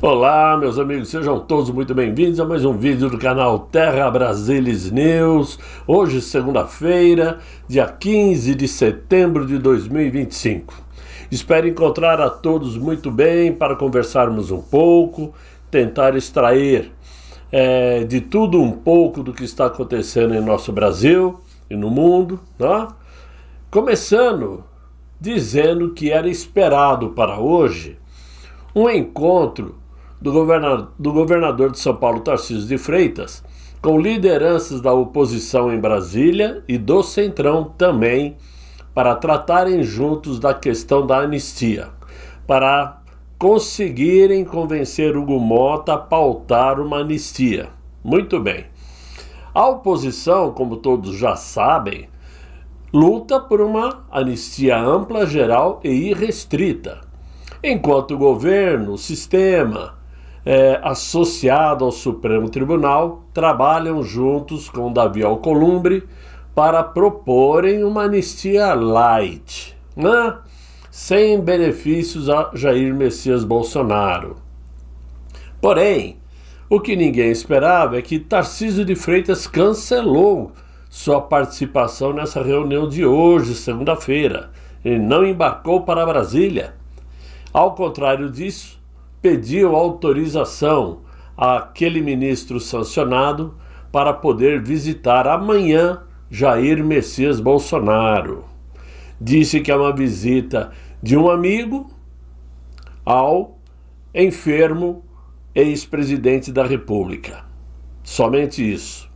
Olá, meus amigos, sejam todos muito bem-vindos a mais um vídeo do canal Terra Brasilis News. Hoje, segunda-feira, dia 15 de setembro de 2025. Espero encontrar a todos muito bem para conversarmos um pouco, tentar extrair de tudo um pouco do que está acontecendo em nosso Brasil e no mundo, né? Começando dizendo que era esperado para hoje um encontro do governador de São Paulo, Tarcísio de Freitas, com lideranças da oposição em Brasília e do Centrão também, para tratarem juntos da questão da anistia, para conseguirem convencer Hugo Mota a pautar uma anistia. Muito bem. A oposição, como todos já sabem, luta por uma anistia ampla, geral e irrestrita, enquanto o governo, o sistema associado ao Supremo Tribunal trabalham juntos com Davi Alcolumbre para proporem uma anistia light, né? Sem benefícios a Jair Messias Bolsonaro. Porém, o que ninguém esperava é que Tarcísio de Freitas cancelou sua participação nessa reunião de hoje, segunda-feira. Ele não embarcou para Brasília. Ao contrário disso, pediu autorização àquele ministro sancionado para poder visitar amanhã Jair Messias Bolsonaro. Disse que é uma visita de um amigo ao enfermo ex-presidente da República. Somente isso.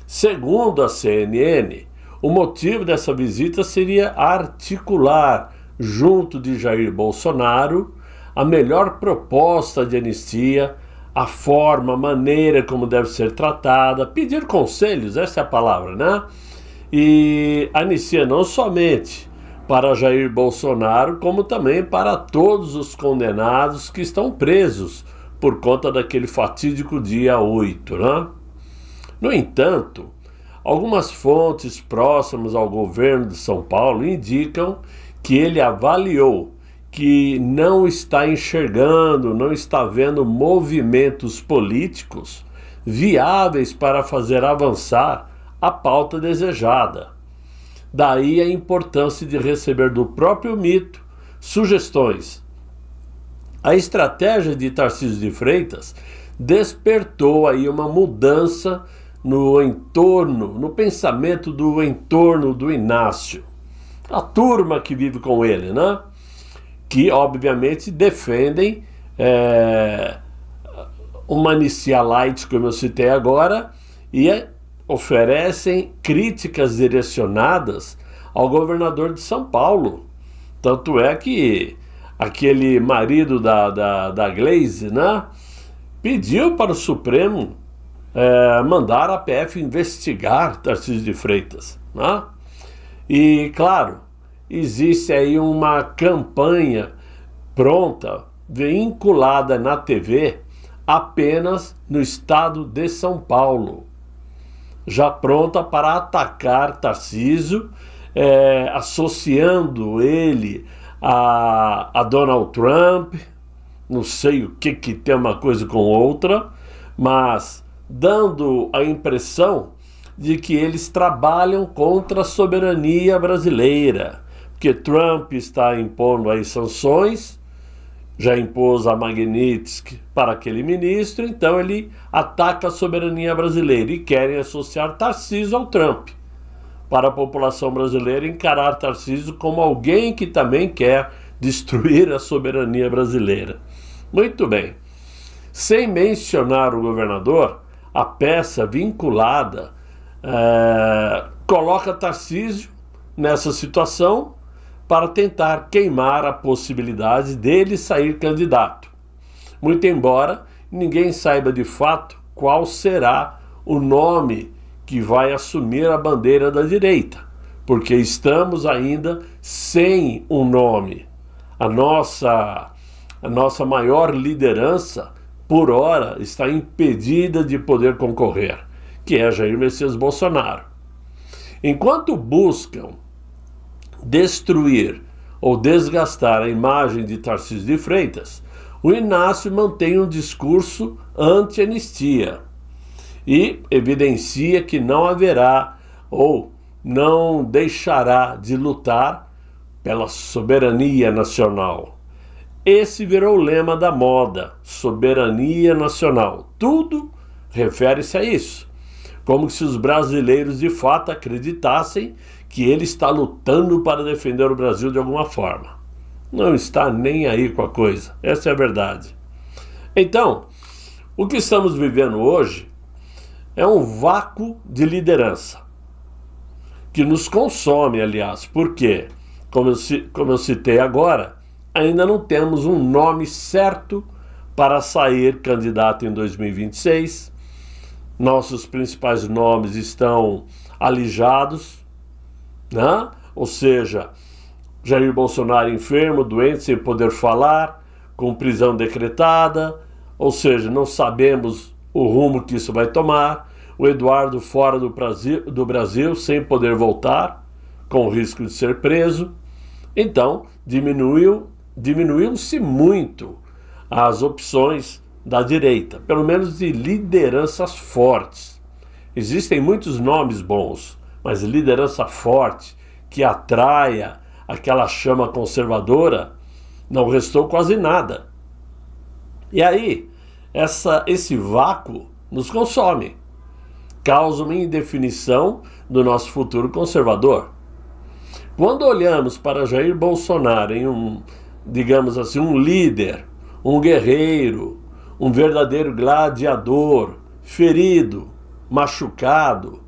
Segundo a CNN, o motivo dessa visita seria articular, junto de Jair Bolsonaro, a melhor proposta de anistia, a forma, a maneira como deve ser tratada, pedir conselhos, essa é a palavra, né? E anistia não somente para Jair Bolsonaro, como também para todos os condenados que estão presos por conta daquele fatídico dia 8, né? No entanto, algumas fontes próximas ao governo de São Paulo indicam que ele avaliou que não está enxergando, não está vendo movimentos políticos viáveis para fazer avançar a pauta desejada. Daí a importância de receber do próprio mito sugestões. A estratégia de Tarcísio de Freitas despertou aí uma mudança no entorno, no pensamento do entorno do Inácio. A turma que vive com ele, né? Que obviamente defendem uma anistia light, como eu citei agora, e oferecem críticas direcionadas ao governador de São Paulo. Tanto é que aquele marido da Glaze, né, pediu para o Supremo mandar a PF investigar Tarcísio de Freitas, né? E, claro, existe aí uma campanha pronta, vinculada na TV, apenas no estado de São Paulo, já pronta para atacar Tarcísio, associando ele a Donald Trump. Não sei o que tem uma coisa com outra, mas dando a impressão de que eles trabalham contra a soberania brasileira, porque Trump está impondo aí sanções, já impôs a Magnitsky para aquele ministro, então ele ataca a soberania brasileira e querem associar Tarcísio ao Trump, para a população brasileira encarar Tarcísio como alguém que também quer destruir a soberania brasileira. Muito bem. Sem mencionar o governador, a peça vinculada coloca Tarcísio nessa situação para tentar queimar a possibilidade dele sair candidato. Muito embora ninguém saiba de fato qual será o nome que vai assumir a bandeira da direita, porque estamos ainda sem um nome. A nossa maior liderança, por hora, está impedida de poder concorrer, que é Jair Messias Bolsonaro. Enquanto buscam destruir ou desgastar a imagem de Tarcísio de Freitas, o Inácio mantém um discurso anti-anistia e evidencia que não haverá ou não deixará de lutar pela soberania nacional. Esse virou o lema da moda, soberania nacional. Tudo refere-se a isso, como se os brasileiros de fato acreditassem que ele está lutando para defender o Brasil de alguma forma. Não está nem aí com a coisa, essa é a verdade. Então, o que estamos vivendo hoje é um vácuo de liderança, que nos consome, aliás, porque, como eu citei agora, ainda não temos um nome certo para sair candidato em 2026. Nossos principais nomes estão alijados, né? Ou seja, Jair Bolsonaro enfermo, doente, sem poder falar, com prisão decretada, ou seja, não sabemos o rumo que isso vai tomar. O Eduardo fora do Brasil, sem poder voltar, com risco de ser preso. Então, diminuiu-se muito as opções da direita, pelo menos de lideranças fortes. Existem muitos nomes bons, mas liderança forte, que atraia aquela chama conservadora, não restou quase nada. E aí, esse vácuo nos consome, causa uma indefinição do nosso futuro conservador. Quando olhamos para Jair Bolsonaro em digamos assim, um líder, um guerreiro, um verdadeiro gladiador, ferido, machucado,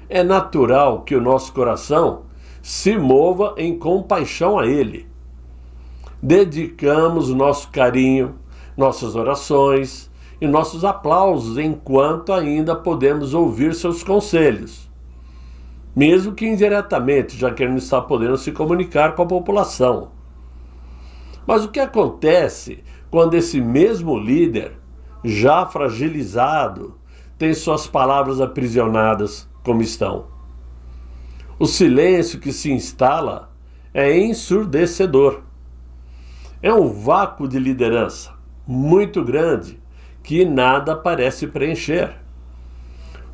é natural que o nosso coração se mova em compaixão a ele. Dedicamos o nosso carinho, nossas orações e nossos aplausos enquanto ainda podemos ouvir seus conselhos, mesmo que indiretamente, já que ele não está podendo se comunicar com a população. Mas o que acontece quando esse mesmo líder, já fragilizado, tem suas palavras aprisionadas como estão? O silêncio que se instala é ensurdecedor. É um vácuo de liderança muito grande que nada parece preencher.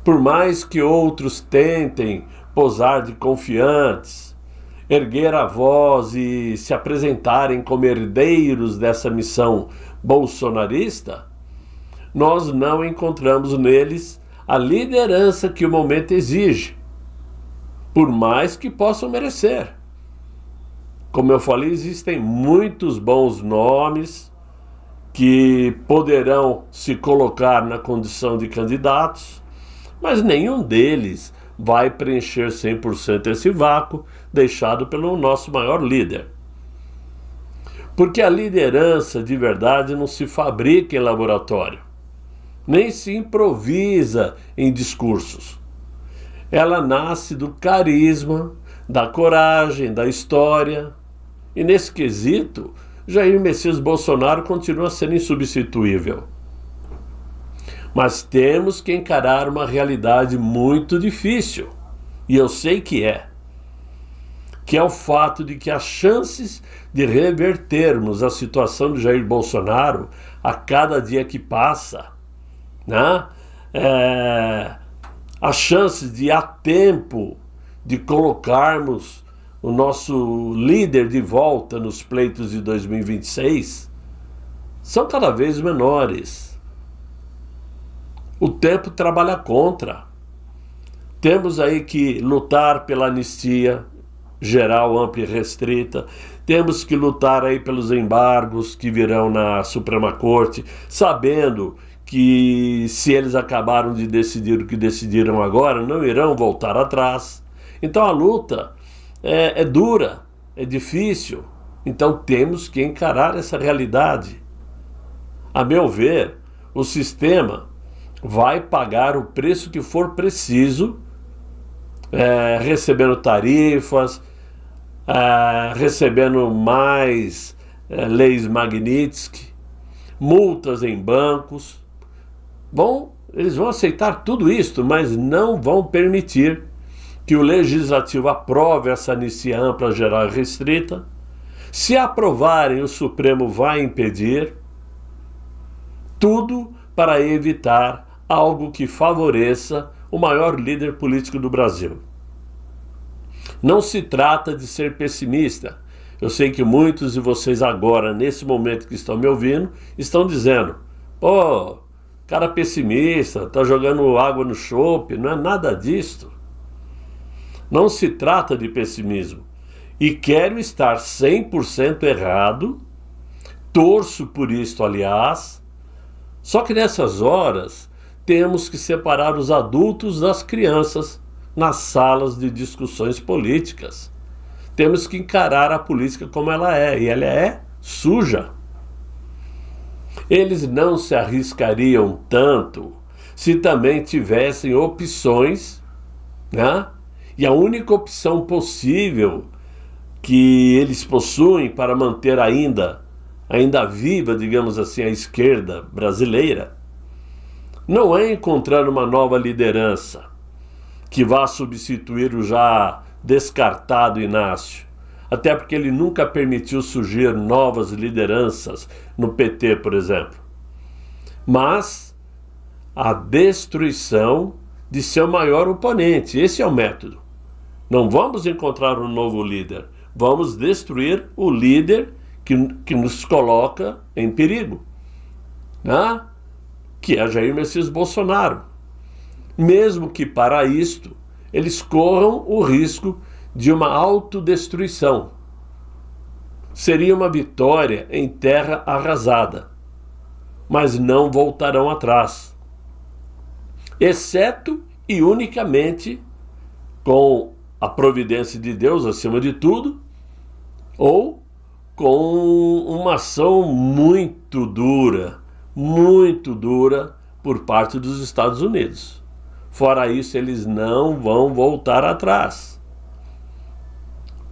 Por mais que outros tentem posar de confiantes, erguer a voz e se apresentarem como herdeiros dessa missão bolsonarista, nós não encontramos neles a liderança que o momento exige, por mais que possam merecer. Como eu falei, existem muitos bons nomes que poderão se colocar na condição de candidatos, mas nenhum deles vai preencher 100% esse vácuo deixado pelo nosso maior líder. Porque a liderança de verdade não se fabrica em laboratório, nem se improvisa em discursos. Ela nasce do carisma, da coragem, da história. E nesse quesito, Jair Messias Bolsonaro continua sendo insubstituível. Mas temos que encarar uma realidade muito difícil, e eu sei que é o fato de que as chances de revertermos a situação de Jair Bolsonaro a cada dia que passa, né? As chances de a tempo de colocarmos o nosso líder de volta nos pleitos de 2026 são cada vez menores. O tempo trabalha contra. Temos aí que lutar pela anistia geral, ampla e restrita. Temos que lutar aí pelos embargos que virão na Suprema Corte, sabendo que se eles acabaram de decidir o que decidiram agora, não irão voltar atrás. Então a luta é dura, é difícil. Então temos que encarar essa realidade. A meu ver, o sistema vai pagar o preço que for preciso, recebendo tarifas, recebendo mais leis Magnitsky, multas em bancos. Eles vão aceitar tudo isso, mas não vão permitir que o Legislativo aprove essa anistia ampla, geral e restrita. Se aprovarem, o Supremo vai impedir. Tudo para evitar algo que favoreça o maior líder político do Brasil. Não se trata de ser pessimista. Eu sei que muitos de vocês agora, nesse momento que estão me ouvindo, estão dizendo: pô, cara pessimista, tá jogando água no chope. Não é nada disto. Não se trata de pessimismo. E quero estar 100% errado, torço por isto, aliás. Só que nessas horas temos que separar os adultos das crianças nas salas de discussões políticas. Temos que encarar a política como ela é, e ela é suja. Eles não se arriscariam tanto se também tivessem opções, né? E a única opção possível que eles possuem para manter ainda viva, digamos assim, a esquerda brasileira, não é encontrar uma nova liderança que vá substituir o já descartado Inácio, até porque ele nunca permitiu surgir novas lideranças no PT, por exemplo, mas a destruição de seu maior oponente. Esse é o método. Não vamos encontrar um novo líder, vamos destruir o líder que nos coloca em perigo, né? Que é Jair Messias Bolsonaro. Mesmo que para isto eles corram o risco de uma autodestruição. Seria uma vitória em terra arrasada, mas não voltarão atrás, exceto e unicamente com a providência de Deus acima de tudo, ou com uma ação muito dura por parte dos Estados Unidos. Fora isso, eles não vão voltar atrás.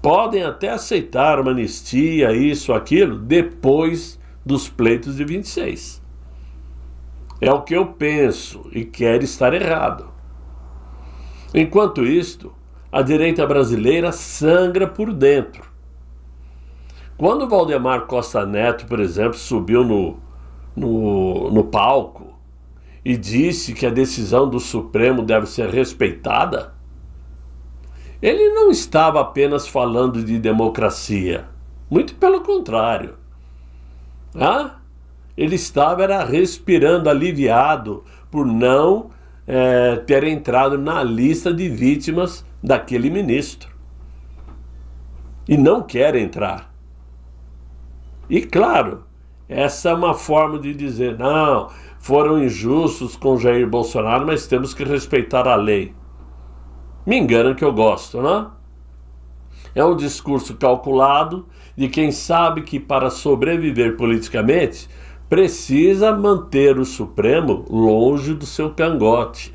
Podem até aceitar uma anistia, isso, aquilo, depois dos pleitos de 26. É o que eu penso e quero estar errado. Enquanto isto, a direita brasileira sangra por dentro. Quando Valdemar Costa Neto, por exemplo, subiu no palco e disse que a decisão do Supremo deve ser respeitada, ele não estava apenas falando de democracia, muito pelo contrário. Ele estava respirando aliviado por não ter entrado na lista de vítimas daquele ministro. E não quer entrar. E claro, essa é uma forma de dizer: não, foram injustos com Jair Bolsonaro, mas temos que respeitar a lei. Me engana que eu gosto, né? É um discurso calculado de quem sabe que para sobreviver politicamente precisa manter o Supremo longe do seu cangote.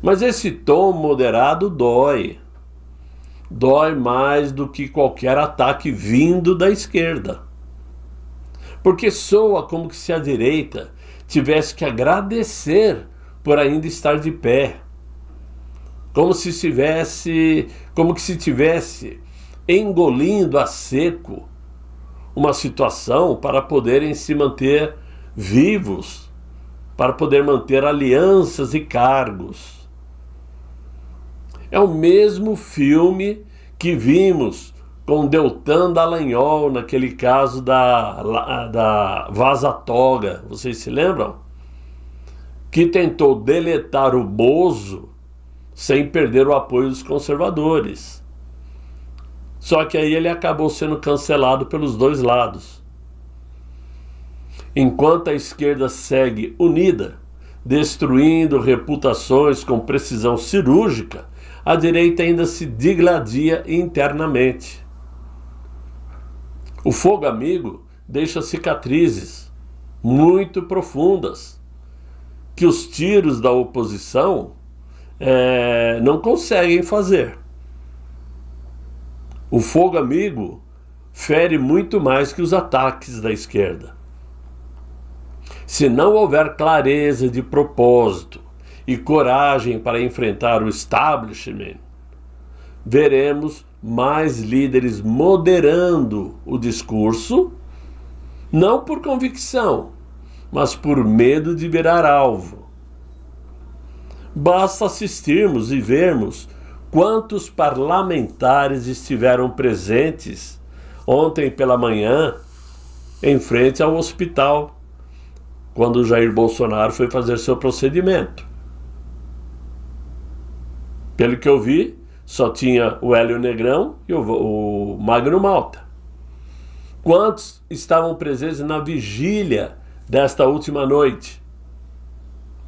Mas esse tom moderado dói. Dói mais do que qualquer ataque vindo da esquerda. Porque soa como que se a direita tivesse que agradecer por ainda estar de pé. Como se tivesse engolindo a seco uma situação para poderem se manter vivos, para poder manter alianças e cargos. É o mesmo filme que vimos com Deltan Dallagnol, naquele caso da Vaza Toga, vocês se lembram? Que tentou deletar o Bozo sem perder o apoio dos conservadores. Só que aí ele acabou sendo cancelado pelos dois lados. Enquanto a esquerda segue unida, destruindo reputações com precisão cirúrgica, a direita ainda se digladia internamente. O fogo amigo deixa cicatrizes muito profundas que os tiros da oposição não conseguem fazer. O fogo amigo fere muito mais que os ataques da esquerda. Se não houver clareza de propósito e coragem para enfrentar o establishment, veremos mais líderes moderando o discurso, não por convicção, mas por medo de virar alvo. Basta assistirmos e vermos quantos parlamentares estiveram presentes ontem pela manhã em frente ao hospital, quando Jair Bolsonaro foi fazer seu procedimento. Pelo que eu vi, só tinha o Hélio Negrão e o Magno Malta. Quantos estavam presentes na vigília desta última noite?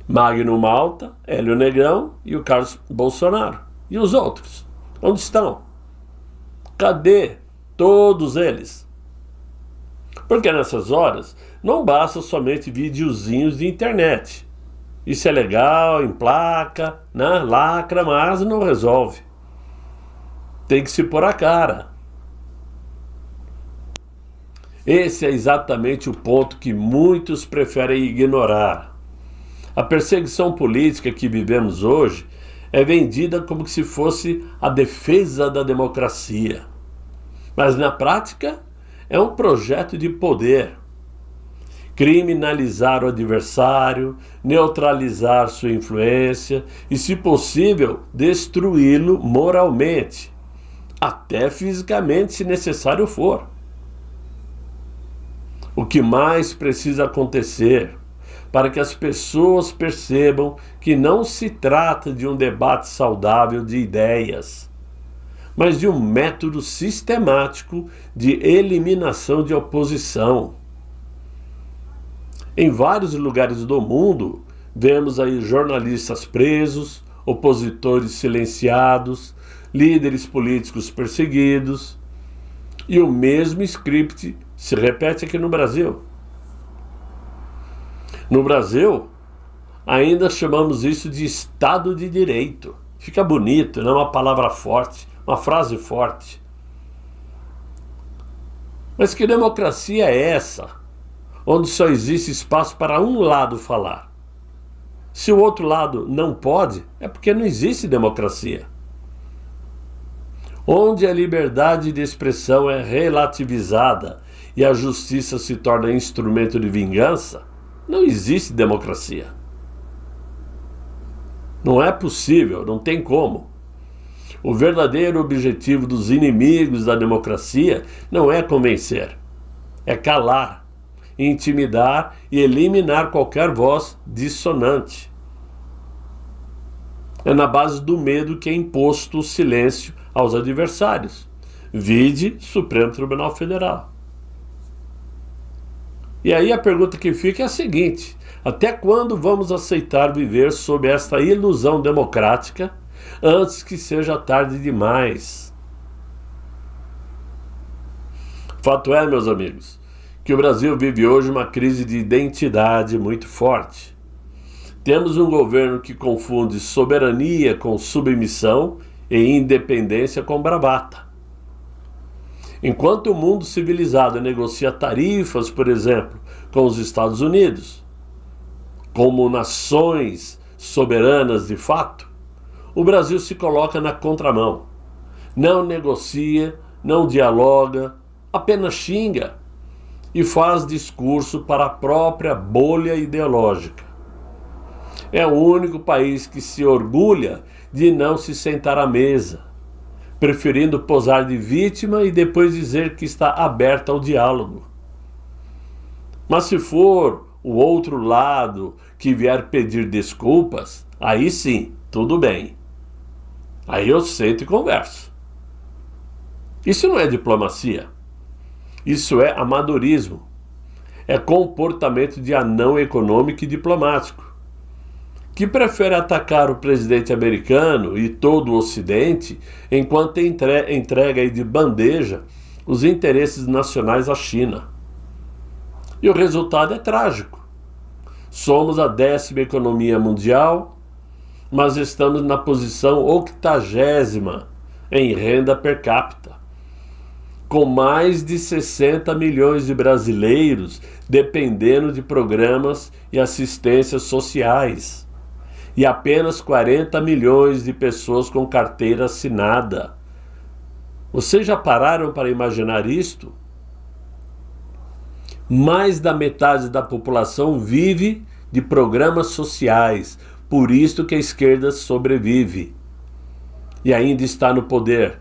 Magno Malta, Hélio Negrão e o Carlos Bolsonaro. E os outros? Onde estão? Cadê todos eles? Porque nessas horas não basta somente videozinhos de internet. Isso é legal, emplaca, né? Lacra, mas não resolve. Tem que se pôr a cara. Esse é exatamente o ponto que muitos preferem ignorar. A perseguição política que vivemos hoje é vendida como se fosse a defesa da democracia. Mas na prática é um projeto de poder. Criminalizar o adversário, neutralizar sua influência e, se possível, destruí-lo moralmente, até fisicamente, se necessário for. O que mais precisa acontecer para que as pessoas percebam que não se trata de um debate saudável de ideias, mas de um método sistemático de eliminação de oposição. Em vários lugares do mundo, vemos aí jornalistas presos, opositores silenciados, líderes políticos perseguidos, e o mesmo script se repete aqui no Brasil. No Brasil, ainda chamamos isso de Estado de Direito. Fica bonito, não é uma palavra forte, uma frase forte. Mas que democracia é essa, onde só existe espaço para um lado falar? Se o outro lado não pode, é porque não existe democracia. Onde a liberdade de expressão é relativizada e a justiça se torna instrumento de vingança, não existe democracia. Não é possível, não tem como. O verdadeiro objetivo dos inimigos da democracia não é convencer, é calar, intimidar e eliminar qualquer voz dissonante. É na base do medo que é imposto o silêncio aos adversários. Vide Supremo Tribunal Federal. E aí a pergunta que fica é a seguinte: até quando vamos aceitar viver sob esta ilusão democrática antes que seja tarde demais? Fato é, meus amigos, que o Brasil vive hoje uma crise de identidade muito forte. Temos um governo que confunde soberania com submissão e independência com bravata. Enquanto o mundo civilizado negocia tarifas, por exemplo, com os Estados Unidos, como nações soberanas de fato, o Brasil se coloca na contramão. Não negocia, não dialoga, apenas xinga e faz discurso para a própria bolha ideológica. É o único país que se orgulha de não se sentar à mesa, preferindo posar de vítima e depois dizer que está aberta ao diálogo. Mas se for o outro lado que vier pedir desculpas, aí sim, tudo bem. Aí eu sento e converso. Isso não é diplomacia. Isso é amadorismo. É comportamento de anão econômico e diplomático, que prefere atacar o presidente americano e todo o Ocidente enquanto entrega de bandeja os interesses nacionais à China. E o resultado é trágico. Somos a 10ª economia mundial, mas estamos na posição 80ª em renda per capita, com mais de 60 milhões de brasileiros dependendo de programas e assistências sociais, e apenas 40 milhões de pessoas com carteira assinada. Vocês já pararam para imaginar isto? Mais da metade da população vive de programas sociais, por isso que a esquerda sobrevive e ainda está no poder.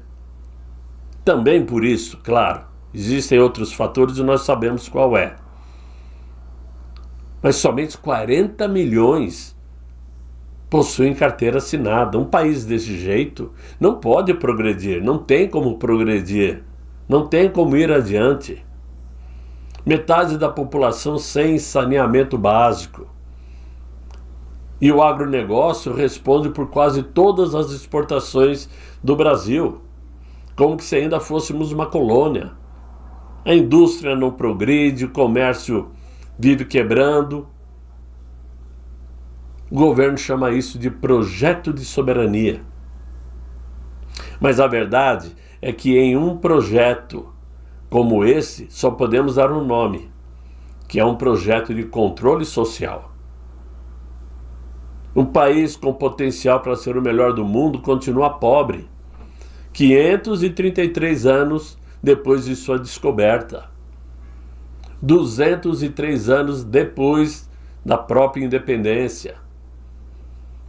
Também por isso, claro, existem outros fatores e nós sabemos qual é. Mas somente 40 milhões possuem carteira assinada. Um país desse jeito não pode progredir, não tem como progredir, não tem como ir adiante. Metade da população sem saneamento básico. E o agronegócio responde por quase todas as exportações do Brasil, como se ainda fôssemos uma colônia. A indústria não progride, o comércio vive quebrando. O governo chama isso de projeto de soberania. Mas a verdade é que em um projeto como esse, só podemos dar um nome, que é um projeto de controle social. Um país com potencial para ser o melhor do mundo continua pobre, 533 anos depois de sua descoberta, 203 anos depois da própria independência,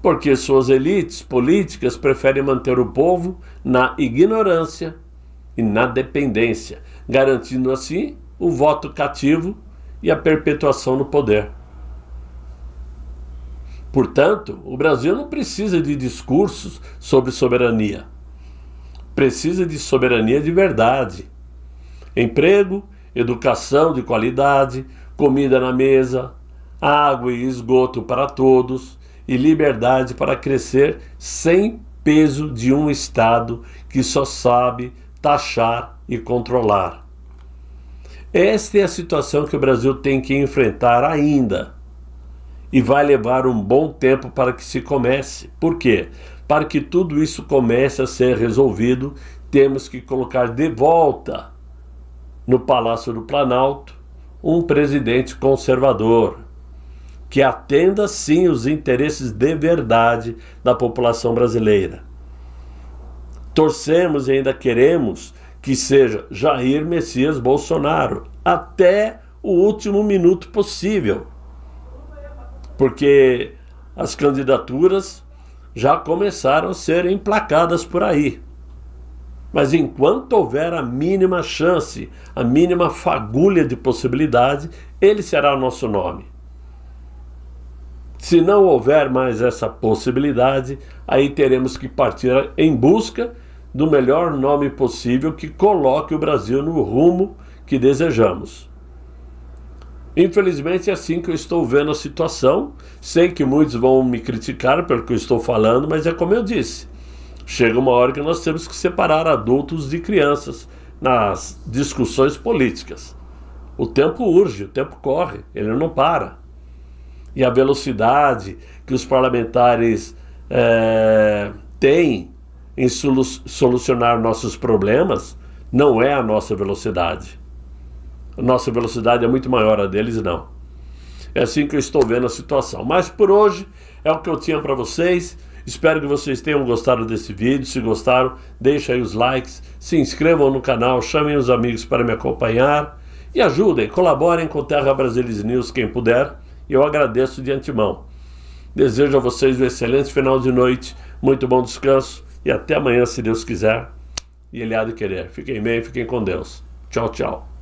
porque suas elites políticas preferem manter o povo na ignorância e na dependência, garantindo assim o voto cativo e a perpetuação no poder. Portanto, o Brasil não precisa de discursos sobre soberania. Precisa de soberania de verdade. Emprego, educação de qualidade, comida na mesa, água e esgoto para todos e liberdade para crescer sem peso de um Estado que só sabe taxar e controlar. Esta é a situação que o Brasil tem que enfrentar ainda. E vai levar um bom tempo para que se comece. Por quê? Para que tudo isso comece a ser resolvido, temos que colocar de volta no Palácio do Planalto um presidente conservador, que atenda sim os interesses de verdade da população brasileira. Torcemos e ainda queremos que seja Jair Messias Bolsonaro até o último minuto possível, porque as candidaturas já começaram a ser emplacadas por aí. Mas enquanto houver a mínima chance, a mínima fagulha de possibilidade, ele será o nosso nome. Se não houver mais essa possibilidade, aí teremos que partir em busca do melhor nome possível que coloque o Brasil no rumo que desejamos. Infelizmente é assim que eu estou vendo a situação. Sei que muitos vão me criticar pelo que eu estou falando, mas é como eu disse. Chega uma hora que nós temos que separar adultos de crianças nas discussões políticas. O tempo urge, o tempo corre, ele não para. E a velocidade que os parlamentares têm em solucionar nossos problemas não é a nossa velocidade. A nossa velocidade é muito maior, a deles não. É assim que eu estou vendo a situação. Mas por hoje é o que eu tinha para vocês. Espero que vocês tenham gostado desse vídeo. Se gostaram, deixem aí os likes, se inscrevam no canal, chamem os amigos para me acompanhar e ajudem, colaborem com Terra Brasilis News quem puder. E eu agradeço de antemão. Desejo a vocês um excelente final de noite, muito bom descanso e até amanhã, se Deus quiser e Ele há de querer. Fiquem bem, fiquem com Deus. Tchau, tchau.